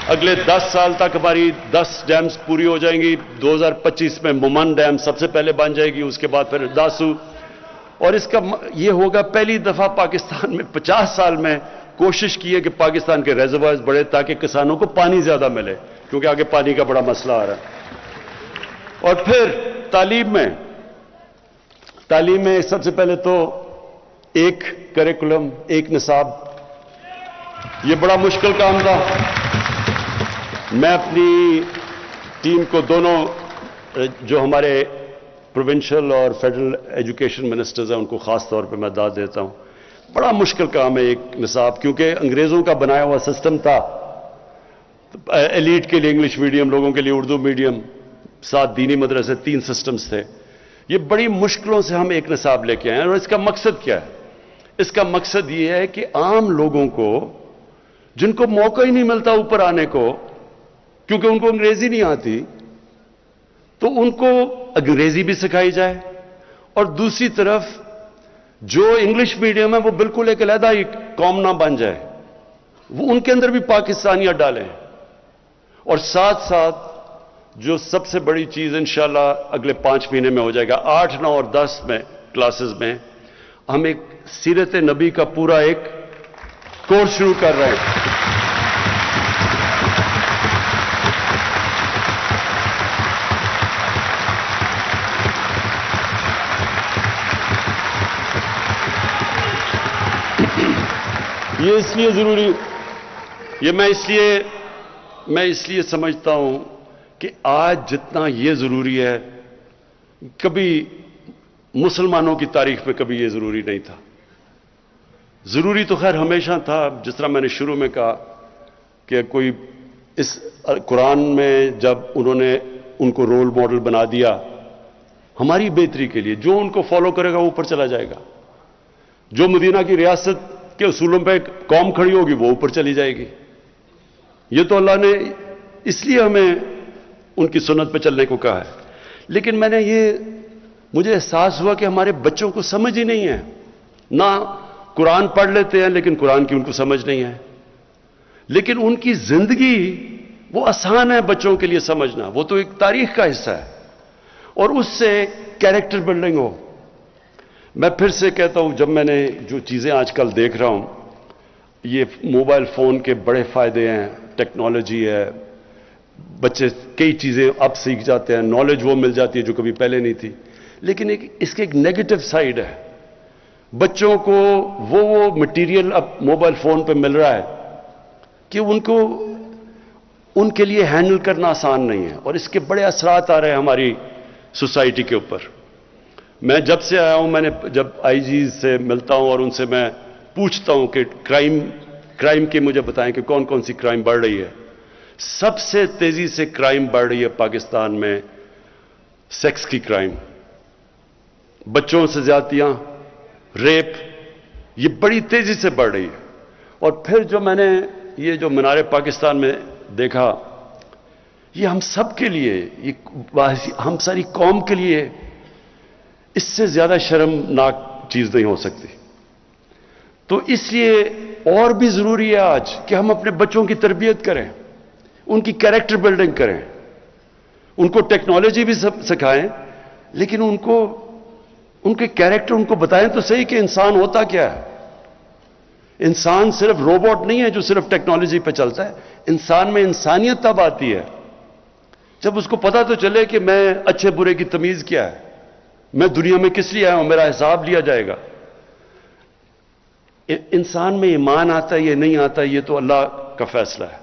A: اگلے 10 سال تک ہماری 10 ڈیمز پوری ہو جائیں گی. 2025 میں مومن ڈیم سب سے پہلے بن جائے گی، اس کے بعد پھر داسو. اور اس کا یہ ہوگا پہلی دفعہ پاکستان میں 50 سال میں کوشش کی ہے کہ پاکستان کے ریزروائرز بڑھے تاکہ کسانوں کو پانی زیادہ ملے، کیونکہ آگے پانی کا بڑا مسئلہ آ رہا ہے. اور پھر تعلیم میں سب سے پہلے تو ایک کریکولم، ایک نصاب، یہ بڑا مشکل کام تھا. میں اپنی ٹیم کو، دونوں جو ہمارے پروونشل اور فیڈرل ایجوکیشن منسٹرز ہیں، ان کو خاص طور پہ میں داد دیتا ہوں. بڑا مشکل کام ہے ایک نصاب، کیونکہ انگریزوں کا بنایا ہوا سسٹم تھا. ایلیٹ کے لیے انگلش میڈیم، لوگوں کے لیے اردو میڈیم، 7 دینی مدرسے، 3 سسٹمز تھے. یہ بڑی مشکلوں سے ہم ایک نصاب لے کے آئے ہیں. اور اس کا مقصد کیا ہے؟ اس کا مقصد یہ ہے کہ عام لوگوں کو، جن کو موقع ہی نہیں ملتا اوپر آنے کو کیونکہ ان کو انگریزی نہیں آتی، تو ان کو انگریزی بھی سکھائی جائے، اور دوسری طرف جو انگلش میڈیم ہے وہ بالکل ایک علیحدہ قوم نہ بن جائے، وہ ان کے اندر بھی پاکستانیت ڈالیں. اور ساتھ ساتھ جو سب سے بڑی چیز انشاءاللہ اگلے 5 مہینے میں ہو جائے گا، 8، 9 اور 10 میں کلاسز میں ہم ایک سیرت نبی کا پورا ایک کورس شروع کر رہے ہیں. یہ اس لیے ضروری، یہ میں اس لیے سمجھتا ہوں کہ آج جتنا یہ ضروری ہے، کبھی مسلمانوں کی تاریخ میں کبھی یہ ضروری نہیں تھا. ضروری تو خیر ہمیشہ تھا، جس طرح میں نے شروع میں کہا کہ کوئی اس قرآن میں جب انہوں نے ان کو رول ماڈل بنا دیا ہماری بہتری کے لیے، جو ان کو فالو کرے گا وہ اوپر چلا جائے گا. جو مدینہ کی ریاست کے اصولوں پہ قوم کھڑی ہوگی وہ اوپر چلی جائے گی. یہ تو اللہ نے اس لیے ہمیں ان کی سنت پہ چلنے کو کہا ہے. لیکن مجھے احساس ہوا کہ ہمارے بچوں کو سمجھ ہی نہیں ہے. نہ قرآن پڑھ لیتے ہیں لیکن قرآن کی ان کو سمجھ نہیں ہے. لیکن ان کی زندگی وہ آسان ہے بچوں کے لیے سمجھنا، وہ تو ایک تاریخ کا حصہ ہے، اور اس سے کیریکٹر بلڈنگ ہو. میں پھر سے کہتا ہوں، جب میں نے جو چیزیں آج کل دیکھ رہا ہوں، یہ موبائل فون کے بڑے فائدے ہیں، ٹیکنالوجی ہے، بچے کئی چیزیں اب سیکھ جاتے ہیں، نالج وہ مل جاتی ہے جو کبھی پہلے نہیں تھی. لیکن اس کے ایک نیگیٹو سائیڈ ہے. بچوں کو وہ مٹیریل اب موبائل فون پہ مل رہا ہے کہ ان کے لیے ہینڈل کرنا آسان نہیں ہے، اور اس کے بڑے اثرات آ رہے ہیں ہماری سوسائٹی کے اوپر۔ میں جب سے آیا ہوں، میں نے جب آئی جیز سے ملتا ہوں اور ان سے میں پوچھتا ہوں کہ کرائم کی مجھے بتائیں کہ کون کون سی کرائم بڑھ رہی ہے، سب سے تیزی سے کرائم بڑھ رہی ہے پاکستان میں سیکس کی کرائم، بچوں سے زیادتیاں، ریپ، یہ بڑی تیزی سے بڑھ رہی ہے۔ اور پھر جو میں نے یہ جو مینار پاکستان میں دیکھا، یہ ہم سب کے لیے، یہ ہم ساری قوم کے لیے اس سے زیادہ شرمناک چیز نہیں ہو سکتی۔ تو اس لیے اور بھی ضروری ہے آج کہ ہم اپنے بچوں کی تربیت کریں، ان کی کیریکٹر بلڈنگ کریں، ان کو ٹیکنالوجی بھی سکھائیں، لیکن ان کے کیریکٹر ان کو بتائیں تو صحیح کہ انسان ہوتا کیا ہے۔ انسان صرف روبوٹ نہیں ہے جو صرف ٹیکنالوجی پہ چلتا ہے، انسان میں انسانیت تب آتی ہے جب اس کو پتا تو چلے کہ میں اچھے برے کی تمیز کیا ہے، میں دنیا میں کس لیے آیا ہوں، میرا حساب لیا جائے گا۔ انسان میں ایمان آتا ہے یہ نہیں آتا، یہ تو اللہ کا فیصلہ ہے،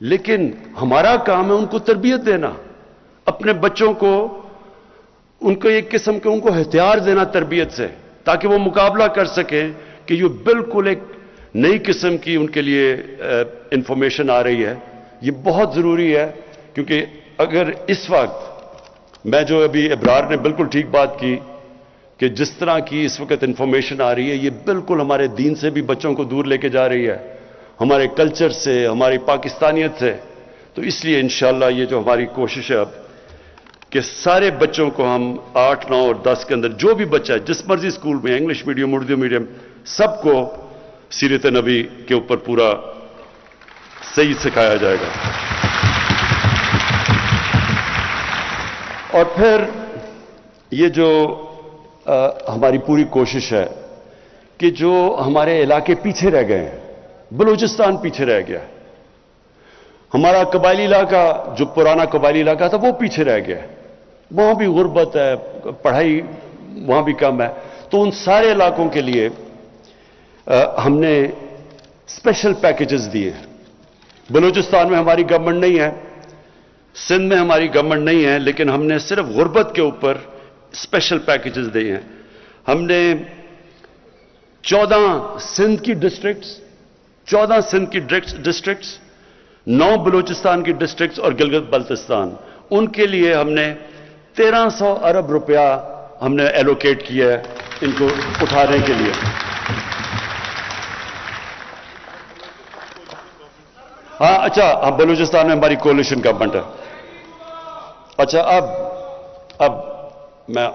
A: لیکن ہمارا کام ہے ان کو تربیت دینا، اپنے بچوں کو ان کو ایک قسم کے ان کو ہتھیار دینا تربیت سے، تاکہ وہ مقابلہ کر سکیں کہ یہ بالکل ایک نئی قسم کی ان کے لیے انفارمیشن آ رہی ہے۔ یہ بہت ضروری ہے، کیونکہ اگر اس وقت میں جو ابھی ابرار نے بالکل ٹھیک بات کی کہ جس طرح کی اس وقت انفارمیشن آ رہی ہے، یہ بالکل ہمارے دین سے بھی بچوں کو دور لے کے جا رہی ہے، ہمارے کلچر سے، ہماری پاکستانیت سے۔ تو اس لیے انشاءاللہ یہ جو ہماری کوشش ہے اب کہ سارے بچوں کو ہم 8، 9 اور 10 کے اندر جو بھی بچہ ہے جس مرضی اسکول میں، انگلش میڈیم، اردو میڈیم، سب کو سیرت نبی کے اوپر پورا صحیح سکھایا جائے گا۔ اور پھر یہ جو ہماری پوری کوشش ہے کہ جو ہمارے علاقے پیچھے رہ گئے ہیں، بلوچستان پیچھے رہ گیا، ہمارا قبائلی علاقہ جو پرانا قبائلی علاقہ تھا وہ پیچھے رہ گیا، وہاں بھی غربت ہے، پڑھائی وہاں بھی کم ہے۔ تو ان سارے علاقوں کے لیے ہم نے اسپیشل پیکیجز دیے۔ بلوچستان میں ہماری گورنمنٹ نہیں ہے، سندھ میں ہماری گورنمنٹ نہیں ہے، لیکن ہم نے صرف غربت کے اوپر اسپیشل پیکیجز دیے ہیں۔ ہم نے 14 سندھ کی ڈسٹرکٹس، 9 بلوچستان کی ڈسٹرکٹس اور گلگت بلتستان، ان کے لیے ہم نے 1300 ارب روپیہ ہم نے ایلوکیٹ کیا ہے ان کو اٹھانے کے لیے۔ ہاں اچھا، بلوچستان میں ہماری کولیشن گورنمنٹ ہے۔ اچھا، اب میں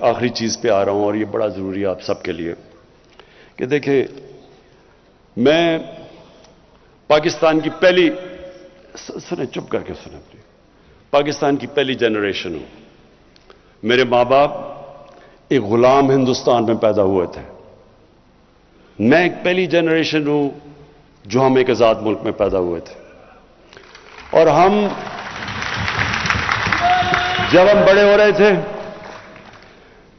A: آخری چیز پہ آ رہا ہوں، اور یہ بڑا ضروری ہے آپ سب کے لیے کہ دیکھیں، میں پاکستان کی پہلی چپ کر کے سنیں پلیز، پاکستان کی پہلی جنریشن ہوں۔ میرے ماں باپ ایک غلام ہندوستان میں پیدا ہوئے تھے، میں ایک پہلی جنریشن ہوں جو ہم ایک آزاد ملک میں پیدا ہوئے تھے۔ اور جب ہم بڑے ہو رہے تھے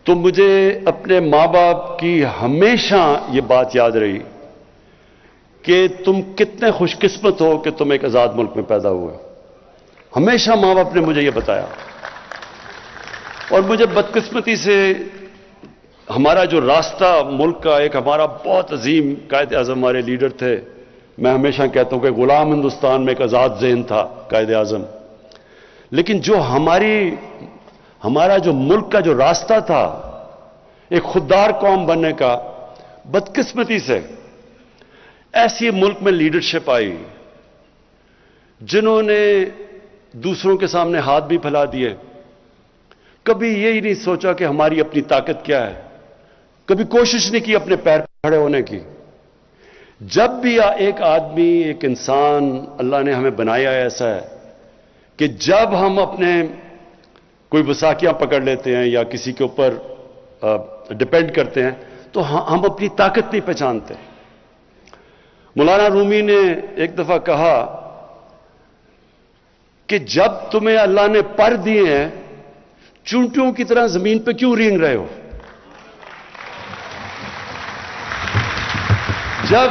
A: تو مجھے اپنے ماں باپ کی ہمیشہ یہ بات یاد رہی کہ تم کتنے خوش قسمت ہو کہ تم ایک آزاد ملک میں پیدا ہوئے۔ ہمیشہ ماں باپ نے مجھے یہ بتایا، اور مجھے بدقسمتی سے ہمارا جو راستہ ملک کا، ایک ہمارا بہت عظیم قائد اعظم ہمارے لیڈر تھے، میں ہمیشہ کہتا ہوں کہ غلام ہندوستان میں ایک آزاد ذہن تھا قائد اعظم، لیکن جو ہمارا جو ملک کا جو راستہ تھا ایک خوددار قوم بننے کا، بدقسمتی سے ایسی ملک میں لیڈرشپ آئی جنہوں نے دوسروں کے سامنے ہاتھ بھی پھیلا دیے، کبھی یہی نہیں سوچا کہ ہماری اپنی طاقت کیا ہے، کبھی کوشش نہیں کی اپنے پیر پہ کھڑے ہونے کی۔ جب بھی ایک آدمی، ایک انسان اللہ نے ہمیں بنایا ایسا ہے کہ جب ہم اپنے کوئی وثاقیاں پکڑ لیتے ہیں یا کسی کے اوپر ڈپینڈ کرتے ہیں تو ہم اپنی طاقت نہیں پہچانتے۔ مولانا رومی نے ایک دفعہ کہا کہ جب تمہیں اللہ نے پر دیے ہیں، چونٹیوں کی طرح زمین پہ کیوں رینگ رہے ہو؟ جب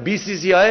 A: BCCI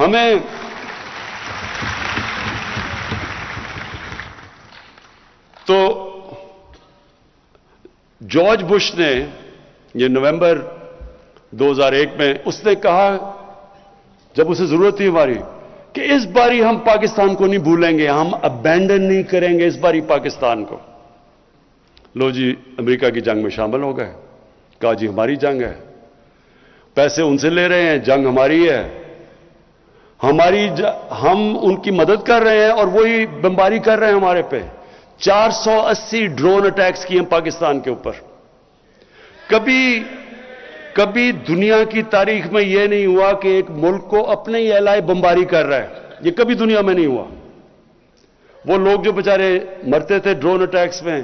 A: ہمیں تو جارج بش نے یہ نومبر 2001 میں اس نے کہا جب اسے ضرورت تھی ہماری کہ اس باری ہم پاکستان کو نہیں بھولیں گے, ہم ابینڈن نہیں کریں گے اس باری پاکستان کو. لو جی امریکہ کی جنگ میں شامل ہو گئے, کہا جی ہماری جنگ ہے, پیسے ان سے لے رہے ہیں, جنگ ہماری ہے, ہم ان کی مدد کر رہے ہیں اور وہی بمباری کر رہے ہیں ہمارے پہ. 480 ڈرون اٹیکس کیے ہیں پاکستان کے اوپر. کبھی دنیا کی تاریخ میں یہ نہیں ہوا کہ ایک ملک کو اپنے ہی اعلائے بمباری کر رہا ہے, یہ کبھی دنیا میں نہیں ہوا. وہ لوگ جو بیچارے مرتے تھے ڈرون اٹیکس میں,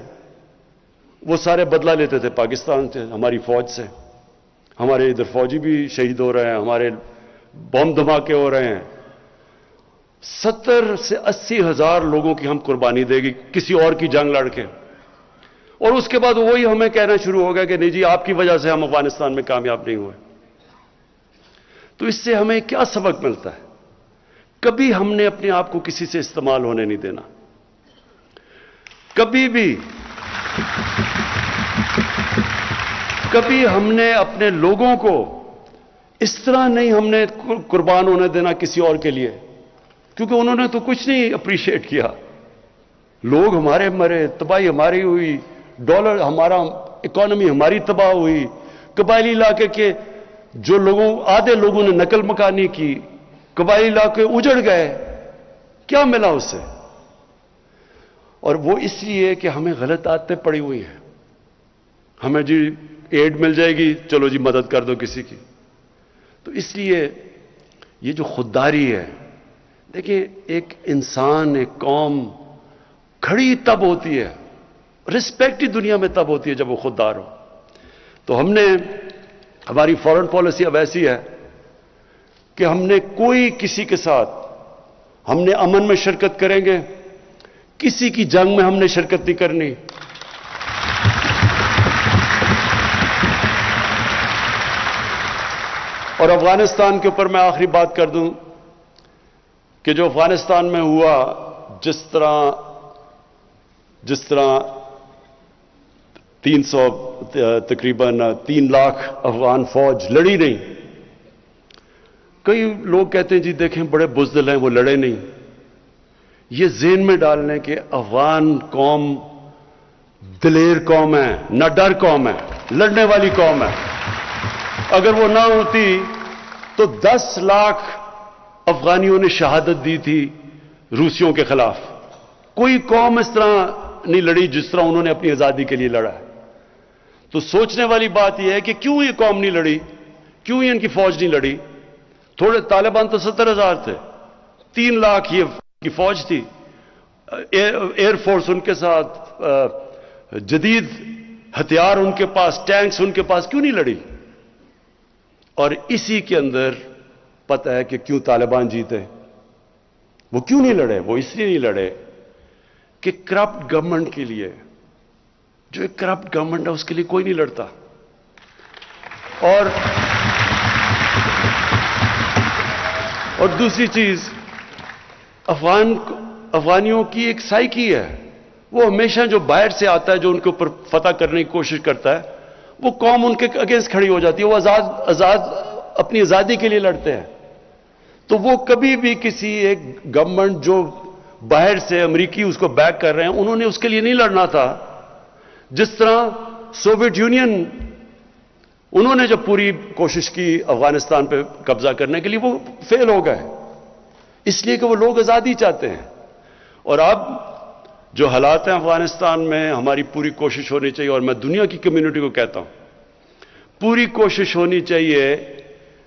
A: وہ سارے بدلہ لیتے تھے پاکستان سے, ہماری فوج سے. ہمارے ادھر فوجی بھی شہید ہو رہے ہیں, ہمارے بم دھماکے ہو رہے ہیں. 70 سے 80 ہزار لوگوں کی ہم قربانی دے گی کسی اور کی جنگ لڑ کے, اور اس کے بعد وہی ہمیں کہنا شروع ہو گیا کہ نہیں جی آپ کی وجہ سے ہم افغانستان میں کامیاب نہیں ہوئے. تو اس سے ہمیں کیا سبق ملتا ہے؟ کبھی ہم نے اپنے آپ کو کسی سے استعمال ہونے نہیں دینا. کبھی ہم نے اپنے لوگوں کو اس طرح نہیں ہم نے قربان ہونے دینا کسی اور کے لیے, کیونکہ انہوں نے تو کچھ نہیں اپریشیٹ کیا. لوگ ہمارے مرے, تباہی ہماری ہوئی, ڈالر ہمارا, اکانومی ہماری تباہ ہوئی, قبائلی علاقے کے جو آدھے لوگوں نے نقل مکانی کی, قبائلی علاقے اجڑ گئے, کیا ملا اس سے؟ اور وہ اس لیے کہ ہمیں غلط عادتیں پڑی ہوئی ہیں. ہمیں جی ایڈ مل جائے گی, چلو جی مدد کر دو کسی کی. تو اس لیے یہ جو خودداری ہے, دیکھیں ایک انسان, ایک قوم کھڑی تب ہوتی ہے, رسپیکٹ ہی دنیا میں تب ہوتی ہے جب وہ خوددار ہو. تو ہماری فارن پالیسی اب ایسی ہے کہ ہم نے کوئی کسی کے ساتھ, ہم نے امن میں شرکت کریں گے, کسی کی جنگ میں ہم نے شرکت نہیں کرنی. اور افغانستان کے اوپر میں آخری بات کر دوں کہ جو افغانستان میں ہوا, جس طرح 300 تقریباً 3 لاکھ افغان فوج لڑی نہیں. کئی لوگ کہتے ہیں جی دیکھیں بڑے بزدل ہیں وہ لڑے نہیں. یہ ذہن میں ڈال لیں کہ افغان قوم دلیر قوم ہے, نہ ڈر قوم ہے, لڑنے والی قوم ہے. اگر وہ نہ ہوتی تو 10 لاکھ افغانیوں نے شہادت دی تھی روسیوں کے خلاف. کوئی قوم اس طرح نہیں لڑی جس طرح انہوں نے اپنی آزادی کے لیے لڑا ہے. تو سوچنے والی بات یہ ہے کہ کیوں یہ قوم نہیں لڑی, کیوں یہ ان کی فوج نہیں لڑی. تھوڑے طالبان تو 70,000 تھے, 3 لاکھ یہ کی فوج تھی, ایئر فورس ان کے ساتھ, جدید ہتھیار ان کے پاس, ٹینکس ان کے پاس, کیوں نہیں لڑی؟ اور اسی کے اندر پتہ ہے کہ کیوں طالبان جیتے. وہ کیوں نہیں لڑے؟ وہ اس لیے نہیں لڑے کہ کرپٹ گورنمنٹ کے لیے, جو ایک کرپٹ گورنمنٹ ہے اس کے لیے کوئی نہیں لڑتا. اور دوسری چیز, افغانیوں کی ایک سائیکی ہے, وہ ہمیشہ جو باہر سے آتا ہے, جو ان کے اوپر فتح کرنے کی کوشش کرتا ہے, وہ قوم ان کے اگینسٹ کھڑی ہو جاتی ہے. وہ اپنی آزادی کے لیے لڑتے ہیں. تو وہ کبھی بھی کسی ایک گورنمنٹ جو باہر سے امریکی اس کو بیک کر رہے ہیں, انہوں نے اس کے لیے نہیں لڑنا تھا. جس طرح سوویت یونین, انہوں نے جب پوری کوشش کی افغانستان پہ قبضہ کرنے کے لیے, وہ فیل ہو گئے, اس لیے کہ وہ لوگ آزادی چاہتے ہیں. اور اب جو حالات ہیں افغانستان میں, ہماری پوری کوشش ہونی چاہیے, اور میں دنیا کی کمیونٹی کو کہتا ہوں, پوری کوشش ہونی چاہیے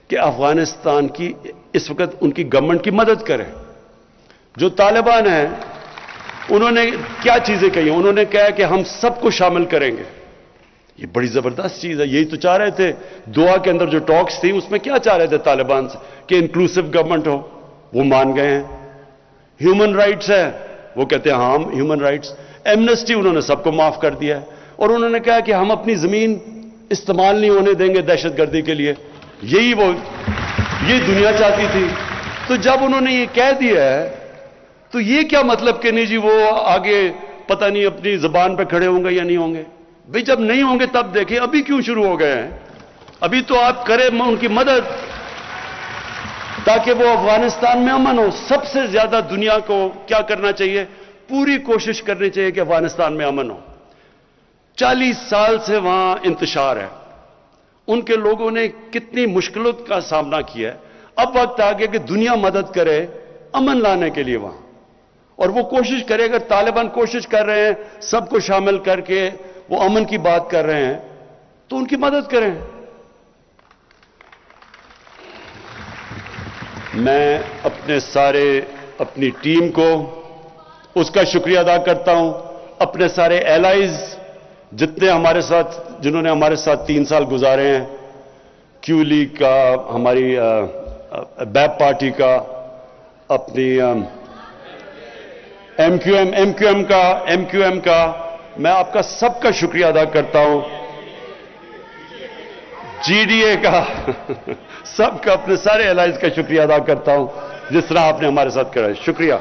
A: کہ افغانستان کی اس وقت ان کی گورنمنٹ کی مدد کرے. جو طالبان ہیں انہوں نے کیا چیزیں کہی؟ انہوں نے کہا کہ ہم سب کو شامل کریں گے. یہ بڑی زبردست چیز ہے. یہی تو چاہ رہے تھے دعا کے اندر جو ٹاکس تھی, اس میں کیا چاہ رہے تھے طالبان سے کہ انکلوسیو گورنمنٹ ہو. وہ مان گئے ہیں. ہیومن رائٹس ہے, وہ کہتے ہیں ہاں ہیومن رائٹس. ایمنسٹی انہوں نے سب کو معاف کر دیا ہے. اور انہوں نے کہا کہ ہم اپنی زمین استعمال نہیں ہونے دیں گے دہشت گردی کے لیے. یہی دنیا چاہتی تھی. تو جب انہوں نے یہ کہہ دیا ہے تو یہ کیا مطلب کہ نہیں جی وہ آگے پتہ نہیں اپنی زبان پہ کھڑے ہوں گے یا نہیں ہوں گے؟ بھئی جب نہیں ہوں گے تب دیکھیں، ابھی کیوں شروع ہو گئے ہیں؟ ابھی تو آپ کریں ان کی مدد تاکہ وہ افغانستان میں امن ہو۔ سب سے زیادہ دنیا کو کیا کرنا چاہیے؟ پوری کوشش کرنی چاہیے کہ افغانستان میں امن ہو۔ 40 سال سے وہاں انتشار ہے، ان کے لوگوں نے کتنی مشکلوں کا سامنا کیا ہے۔ اب وقت آ گیا کہ دنیا مدد کرے امن لانے کے لیے وہاں، اور وہ کوشش کرے۔ اگر طالبان کوشش کر رہے ہیں سب کو شامل کر کے وہ امن کی بات کر رہے ہیں تو ان کی مدد کریں۔ میں اپنی ٹیم کو اس کا شکریہ ادا کرتا ہوں، اپنے سارے ایلائز جتنے ہمارے ساتھ، جنہوں نے ہمارے ساتھ 3 سال گزارے ہیں، کیو لیگ کا، ہماری بیپ پارٹی کا، اپنی ایم کیو ایم کا، میں آپ کا سب کا شکریہ ادا کرتا ہوں، جی ڈی اے کا سب کا، اپنے سارے ایلائز کا شکریہ ادا کرتا ہوں جس طرح آپ نے ہمارے ساتھ کرا ہے۔ شکریہ۔